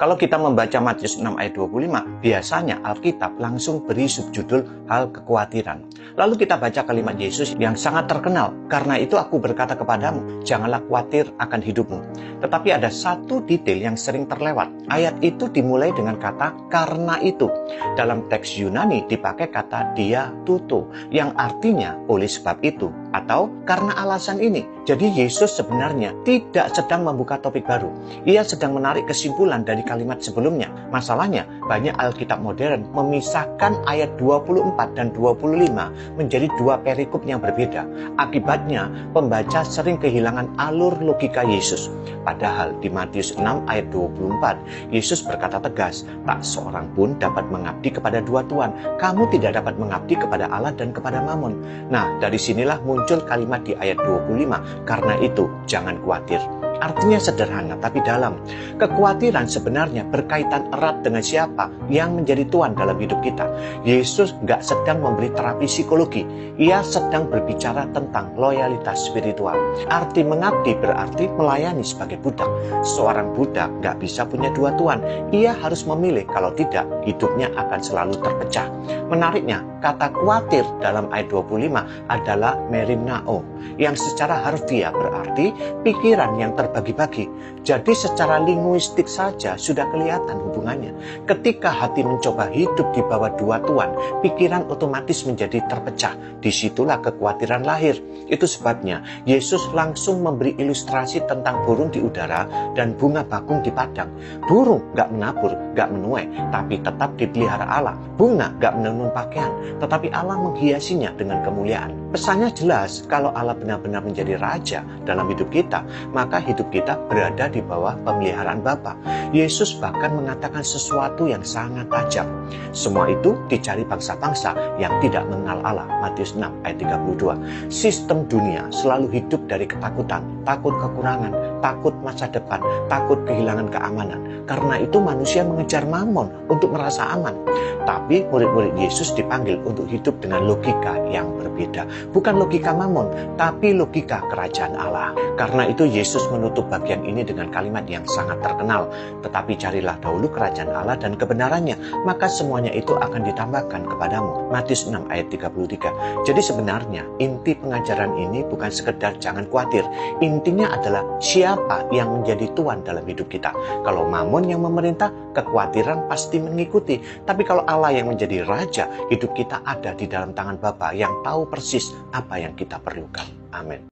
Kalau kita membaca Matius 6 ayat 25, biasanya Alkitab langsung beri subjudul hal kekhawatiran. Lalu kita baca kalimat Yesus yang sangat terkenal, "Karena itu aku berkata kepadamu, janganlah khawatir akan hidupmu." Tetapi ada satu detail yang sering terlewat. Ayat itu dimulai dengan kata "karena itu". Dalam teks Yunani dipakai kata dia tuto, yang artinya oleh sebab itu, atau karena alasan ini. Jadi Yesus sebenarnya tidak sedang membuka topik baru. Ia sedang menarik kesimpulan dari kalimat sebelumnya. Masalahnya, banyak Alkitab modern memisahkan ayat 24 dan 25 menjadi dua perikop yang berbeda. Akibatnya, pembaca sering kehilangan alur logika Yesus. Padahal di Matius 6 ayat 24, Yesus berkata tegas, "Tak seorang pun dapat mengabdi kepada dua tuan. Kamu tidak dapat mengabdi kepada Allah dan kepada Mammon." Nah, dari sinilah muncul kalimat di ayat 25, "Karena itu, jangan khawatir." Artinya sederhana tapi dalam. Kekhawatiran sebenarnya berkaitan erat dengan siapa yang menjadi tuan dalam hidup kita. Yesus nggak sedang memberi terapi psikologi. Ia sedang berbicara tentang loyalitas spiritual. Arti mengabdi berarti melayani sebagai budak. Seorang budak nggak bisa punya dua tuan. Ia harus memilih, kalau tidak hidupnya akan selalu terpecah. Menariknya, kata khawatir dalam ayat 25 adalah merimnao, yang secara harfiah berarti pikiran yang terbagi-bagi. Jadi secara linguistik saja sudah kelihatan hubungannya. Ketika hati mencoba hidup di bawah dua tuan, pikiran otomatis menjadi terpecah. Disitulah kekhawatiran lahir. Itu sebabnya Yesus langsung memberi ilustrasi tentang burung di udara dan bunga bakung di padang. Burung gak menabur, gak menuai, tapi tetap dipelihara Allah. Bunga gak menenun pakaian, tetapi Allah menghiasinya dengan kemuliaan. Pesannya jelas, kalau Allah benar-benar menjadi raja dalam hidup kita, maka hidup kita berada di bawah pemeliharaan Bapa. Yesus bahkan mengatakan sesuatu yang sangat tajam. Semua itu dicari bangsa-bangsa yang tidak mengenal Allah. Matius 6 ayat 32. Sistem dunia selalu hidup dari ketakutan, takut kekurangan, takut masa depan, takut kehilangan keamanan. Karena itu manusia mengejar Mammon untuk merasa aman. Tapi murid-murid Yesus dipanggil untuk hidup dengan logika yang berbeda. Bukan logika Mammon, tapi logika kerajaan Allah. Karena itu Yesus menutup bagian ini dengan kalimat yang sangat terkenal. Tetapi carilah dahulu kerajaan Allah dan kebenarannya, maka semuanya itu akan ditambahkan kepadamu. Matius 6 ayat 33. Jadi sebenarnya inti pengajaran ini bukan sekedar jangan khawatir. Intinya adalah siapa yang menjadi tuan dalam hidup kita. Kalau Mammon yang memerintah, kekhawatiran pasti mengikuti. Tapi kalau Allah yang menjadi raja, hidup kita ada di dalam tangan Bapa yang tahu persis apa yang kita perlukan. Amin.